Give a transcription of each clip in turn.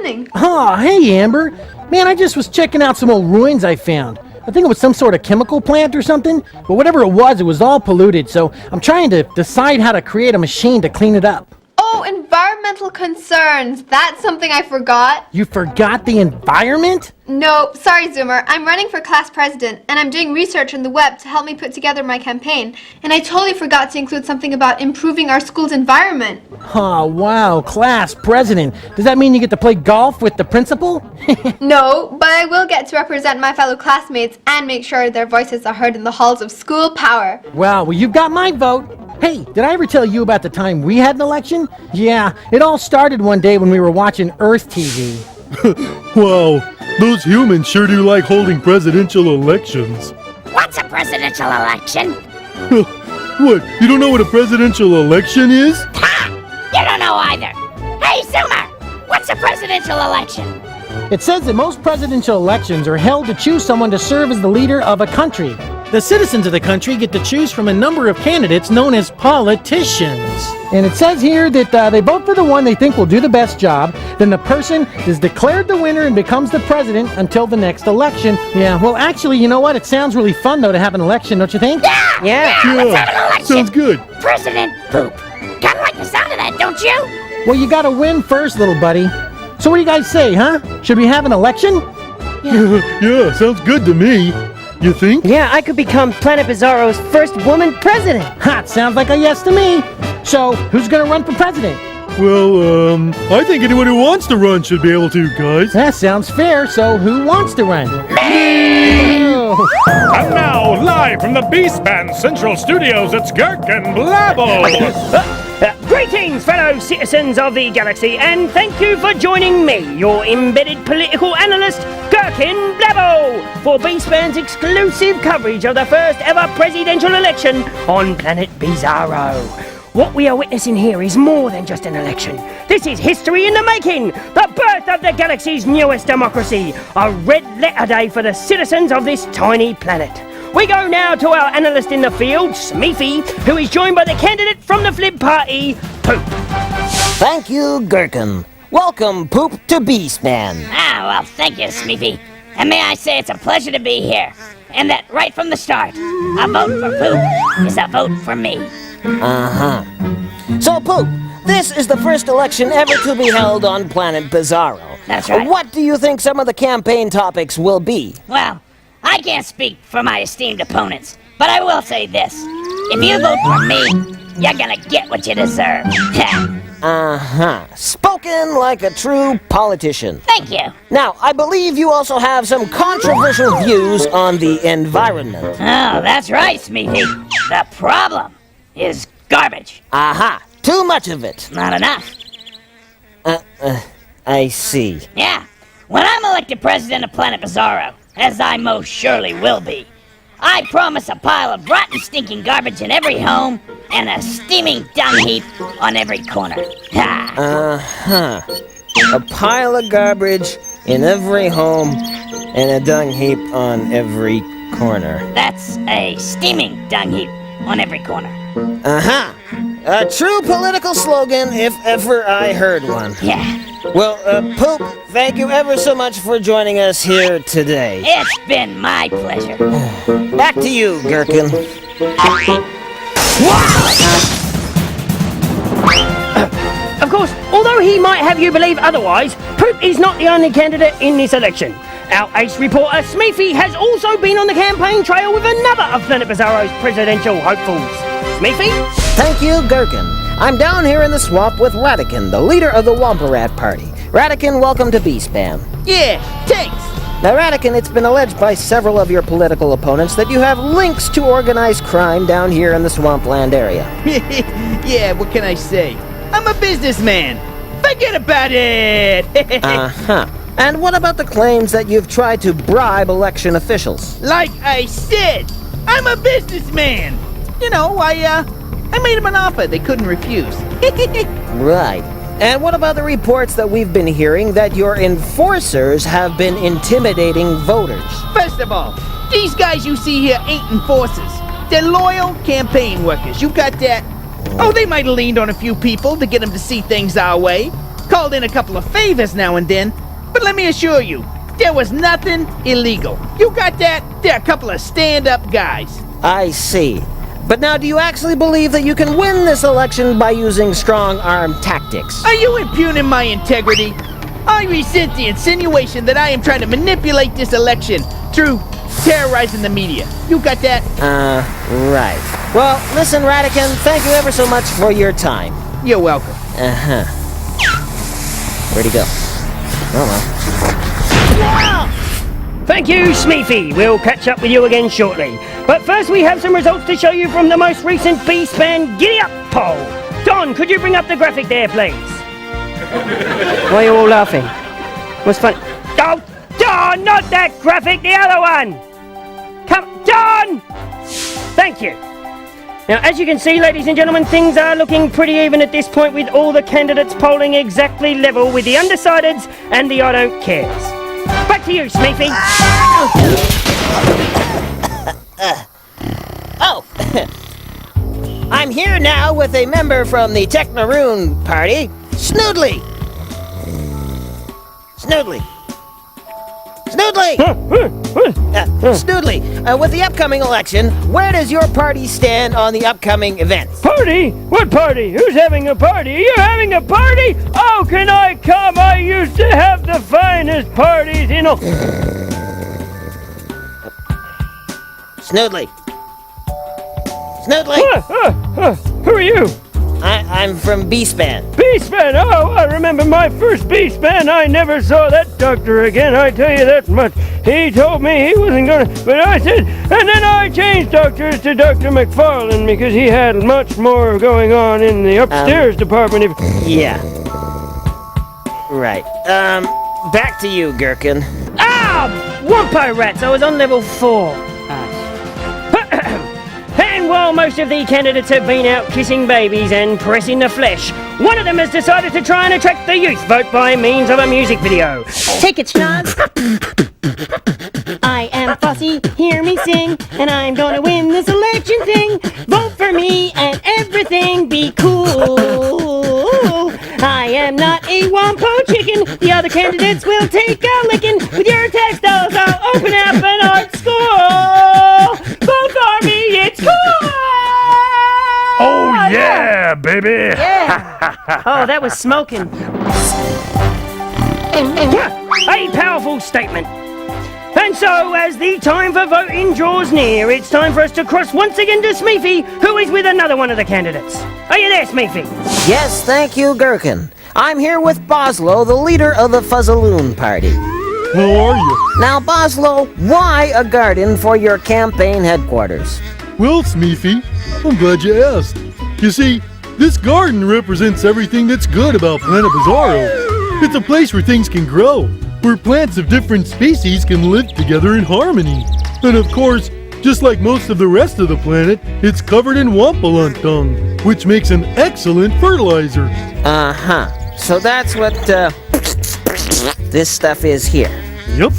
happening? Oh, hey, Amber. Man, I just was checking out some old ruins I found. I think it was some sort of chemical plant or something, but whatever it was all polluted, so I'm trying to decide how to create a machine to clean it up. Oh, environmental concerns. That's something I forgot. You forgot the environment? No, sorry, Zoomer. I'm running for class president, and I'm doing research on the web to help me put together my campaign. And I totally forgot to include something about improving our school's environment. Oh, wow, class president. Does that mean you get to play golf with the principal? No, but I will get to represent my fellow classmates and make sure their voices are heard in the halls of school power. Wow, well, you've got my vote. Hey, did I ever tell you about the time we had an election? Yeah, it all started one day when we were watching Earth TV. Wow, those humans sure do like holding presidential elections. What's a presidential election? What, you don't know what a presidential election is? Ha! You don't know either. Hey, Zoomer, what's a presidential election? It says that most presidential elections are held to choose someone to serve as the leader of a country. The citizens of the country get to choose from a number of candidates known as politicians. And it says here that they vote for the one they think will do the best job. Then the person is declared the winner and becomes the president until the next election. Yeah, well, actually, you know what? It sounds really fun, though, to have an election, don't you think? Yeah, let's have an election. Sounds good. President Poop. Kind of like the sound of that, don't you? Well, you gotta win first, little buddy. So what do you guys say, huh? Should we have an election? Yeah, sounds good to me. You think? Yeah, I could become Planet Bizzaro's first woman president. Ha, sounds like a yes to me. So, who's gonna run for president? Well, I think anyone who wants to run should be able to, guys. That sounds fair, so who wants to run? Oh. And now, live from the B-Span Central Studios, it's Gherkin Blabbo! Greetings, fellow citizens of the galaxy, and thank you for joining me, your embedded political analyst, Gherkin Blabbo, for B-Span's exclusive coverage of the first ever presidential election on Planet Bizzaro. What we are witnessing here is more than just an election. This is history in the making, the birth of the galaxy's newest democracy, a red letter day for the citizens of this tiny planet. We go now to our analyst in the field, Smeefy, who is joined by the candidate from the Flib Party, Poop. Thank you, Gherkin. Welcome, Poop, to B-Span. Well, thank you, Smeefy. And may I say it's a pleasure to be here. And that right from the start, a vote for Poop is a vote for me. So, Poop, this is the first election ever to be held on Planet Bizzaro. That's right. What do you think some of the campaign topics will be? Well, I can't speak for my esteemed opponents, but I will say this. If you vote for me, you're gonna get what you deserve. Spoken like a true politician. Thank you. Now, I believe you also have some controversial views on the environment. Oh, that's right, Smeefy. The problem is garbage. Too much of it. Not enough. I see. Yeah. When I'm elected president of Planet Bizzaro, as I most surely will be, I promise a pile of rotten, stinking garbage in every home and a steaming dung heap on every corner. Ha! A pile of garbage in every home and a dung heap on every corner. That's a steaming dung heap on every corner. A true political slogan if ever I heard one. Yeah. Well, Poop, thank you ever so much for joining us here today. It's been my pleasure. Back to you, Gherkin. Of course, although he might have you believe otherwise, Poop is not the only candidate in this election. Our ace reporter, Smeefy, has also been on the campaign trail with another of Planet Bizzaro's presidential hopefuls. Smeefy? Thank you, Gherkin. I'm down here in the swamp with Radican, the leader of the Wampo Rat party. Radican, welcome to B-Span. Yeah, thanks. Now, Radican, it's been alleged by several of your political opponents that you have links to organized crime down here in the swampland area. Yeah, what can I say? I'm a businessman. Forget about it. And what about the claims that you've tried to bribe election officials? Like I said, I'm a businessman. You know, I made them an offer they couldn't refuse. Right. And what about the reports that we've been hearing that your enforcers have been intimidating voters? First of all, these guys you see here ain't enforcers. They're loyal campaign workers. You got that? Oh, they might have leaned on a few people to get them to see things our way. called in a couple of favors now and then, but let me assure you, there was nothing illegal. You got that? They're a couple of stand-up guys. I see. But now, do you actually believe that you can win this election by using strong-arm tactics? Are you impugning my integrity? I resent the insinuation that I am trying to manipulate this election through terrorizing the media. You got that? Right. Well, listen, Radican, thank you ever so much for your time. You're welcome. Uh-huh. Where'd he go? Oh, well. Thank you, Smeefy. We'll catch up with you again shortly. But first we have some results to show you from the most recent B-Span Giddy Up poll. Don, could you bring up the graphic there, please? Why are you all laughing? What's funny? Oh, Don, not that graphic, the other one! Come, Don! Thank you. Now, as you can see, ladies and gentlemen, things are looking pretty even at this point, with all the candidates polling exactly level with the undecideds and the I don't cares. Back to you, Smeefy. I'm here now with a member from the Technaroon party, Snoodly. Snoodly. Snoodly, with the upcoming election, where does your party stand on the upcoming events? Party? What party? Who's having a party? Are you having a party? Oh, can I come? I used to have the finest parties in all... Snoodly. Who are you? I'm from B-Span. B-Span? Oh, I remember my first B-Span. I never saw that doctor again, I tell you that much. He told me he wasn't gonna, but I said, and then I changed doctors to Dr. McFarlane because he had much more going on in the upstairs department. Yeah. Right. Back to you, Gherkin. Ah! Wampo Rats, I was on level 4. And while most of the candidates have been out kissing babies and pressing the flesh, one of them has decided to try and attract the youth vote by means of a music video. Take it, Schnoz. I am Fosse, hear me sing, and I'm gonna win this election thing. Vote for me and everything be cool. I am not a Wampo chicken. The other candidates will take a licking. With your tax dollars, I'll open up an art school. Vote for me, it's cool. Oh, yeah, baby. Yeah. Oh, that was smoking. A powerful statement. And so, as the time for voting draws near, it's time for us to cross once again to Smeefy, who is with another one of the candidates. Are you there, Smeefy? Yes, thank you, Gherkin. I'm here with Boslo, the leader of the Fuzzaloon party. How are you? Now, Boslo, why a garden for your campaign headquarters? Well, Smeefy, I'm glad you asked. You see, this garden represents everything that's good about Planet Bizzaro. It's a place where things can grow, where plants of different species can live together in harmony. And of course, just like most of the rest of the planet, it's covered in Wampaluntung, which makes an excellent fertilizer. Uh-huh. So that's what, this stuff is here. Yep.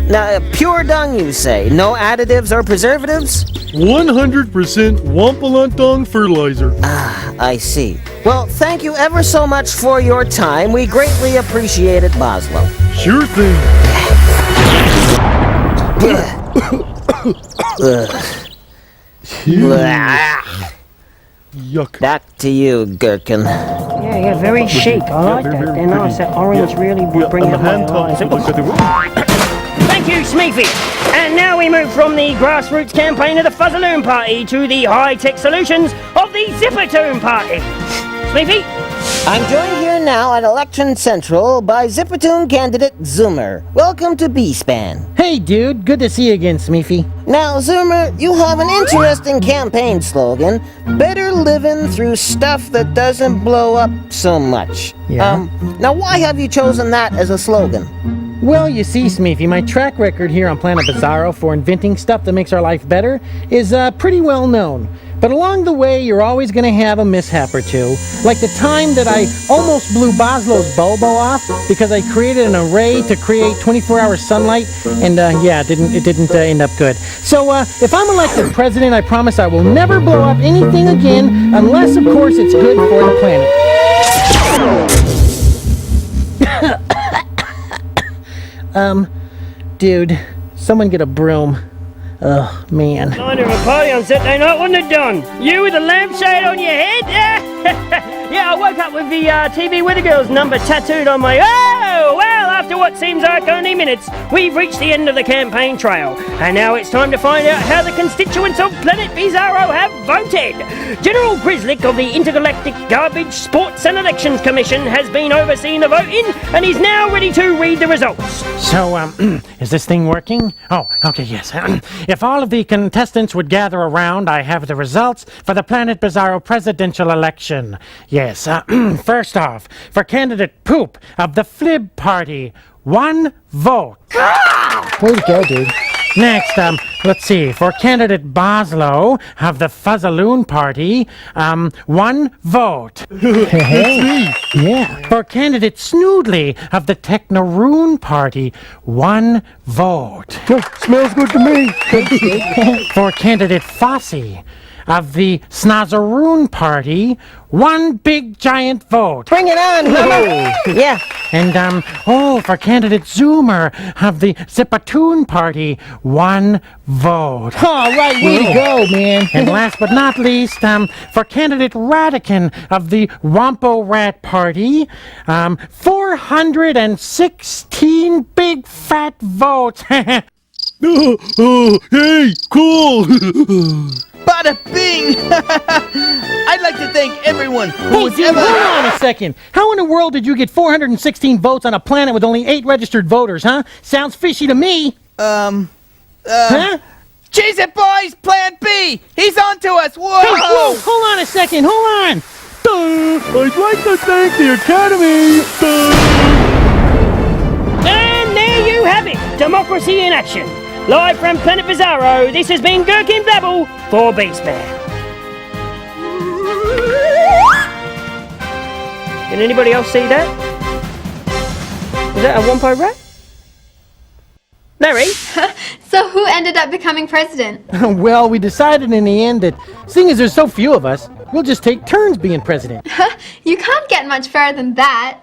Now, pure dung, you say? No additives or preservatives? 100% Wampaluntung fertilizer. Ah, I see. Well, thank you ever so much for your time. We greatly appreciate it, Boslo. Sure thing. Yuck. Back to you, Gherkin. Yeah, very chic. I like that. They're nice. That orange really will bring out my eyes. Thank you, Smeefy. And now we move from the grassroots campaign of the Fuzzaloon Party to the high-tech solutions of the Zippertoon Party. Smeefy? I'm joined here now at Election Central by Zippertoon candidate Zoomer. Welcome to B-Span. Hey, dude. Good to see you again, Smeefy. Now, Zoomer, you have an interesting campaign slogan, better living through stuff that doesn't blow up so much. Yeah. Now why have you chosen that as a slogan? Well, you see, Smeefy, my track record here on Planet Bizzaro for inventing stuff that makes our life better is pretty well known. But along the way, you're always going to have a mishap or two. Like the time that I almost blew Boslo's Bobo off because I created an array to create 24-hour sunlight, and yeah, it didn't end up good. So if I'm elected president, I promise I will never blow up anything again, unless, of course, it's good for the planet. Dude, someone get a broom. Oh, man. Kind of a party on Saturday night, wasn't it, Don? You with a lampshade on your head? Yeah, I woke up with the TV Weather Girls number tattooed on my... Oh, well, after what seems like only minutes, we've reached the end of the campaign trail. And now it's time to find out how the constituents of Planet Bizzaro have voted. General Grizzlick of the Intergalactic Garbage Sports and Elections Commission has been overseeing the voting and is now ready to read the results. So, is this thing working? Oh, okay, yes. If all of the contestants would gather around, I have the results for the Planet Bizzaro presidential election. Yes, first off, for candidate Poop of the Flib Party, 1 vote. Way to go, dude. Next, let's see, for candidate Boslow of the Fuzzaloon Party, 1 vote. Hey. Yeah. For candidate Snoodley of the Technaroon Party, 1 vote. Smells good to me. For candidate Fossey of the Snozaroon Party, 1 big giant vote. Bring it on, Hummer. Yeah. And, for candidate Zoomer of the Zipatoon Party, 1 vote. All right, way to go, man. And last but not least, for candidate Radican of the Wampo Rat Party, 416 big fat votes. Hey, cool. Bada bing! I'd like to thank everyone who Hey, was dude, ever... hold on a second. How in the world did you get 416 votes on a planet with only 8 registered voters, huh? Sounds fishy to me. Huh? Cheese it, boys! Plan B! He's on to us! Whoa! Hey, whoa, hold on a second, hold on. I'd like to thank the Academy. And there you have it, democracy in action. Live from Planet Bizzaro, this has been Gherkin Blabble for Beastman. Can anybody else see that? Is that a Wampo Rat? Larry? So who ended up becoming president? Well, we decided in the end that, seeing as there's so few of us, we'll just take turns being president. You can't get much fairer than that.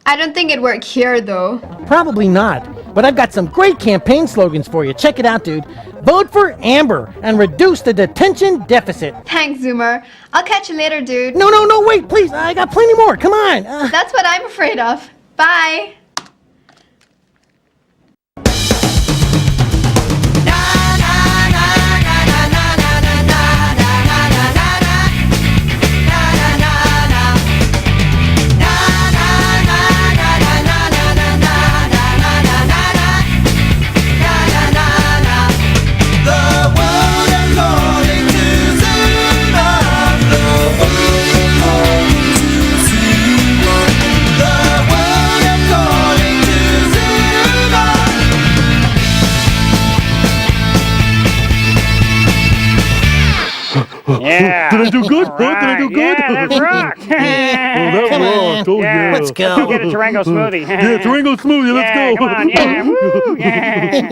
I don't think it'd work here, though. Probably not, but I've got some great campaign slogans for you. Check it out, dude. Vote for Amber and reduce the detention deficit. Thanks, Zoomer. I'll catch you later, dude. No, wait, please. I got plenty more. Come on. That's what I'm afraid of. Bye. Yeah. Did I do good? Huh? Did I do good? Yeah, that's rock. Oh, that rocked. Oh, yeah. Let's go. Get a Tarango smoothie. Yeah, Tarango smoothie. Let's Yeah, go. come on. Yeah, woo, yeah.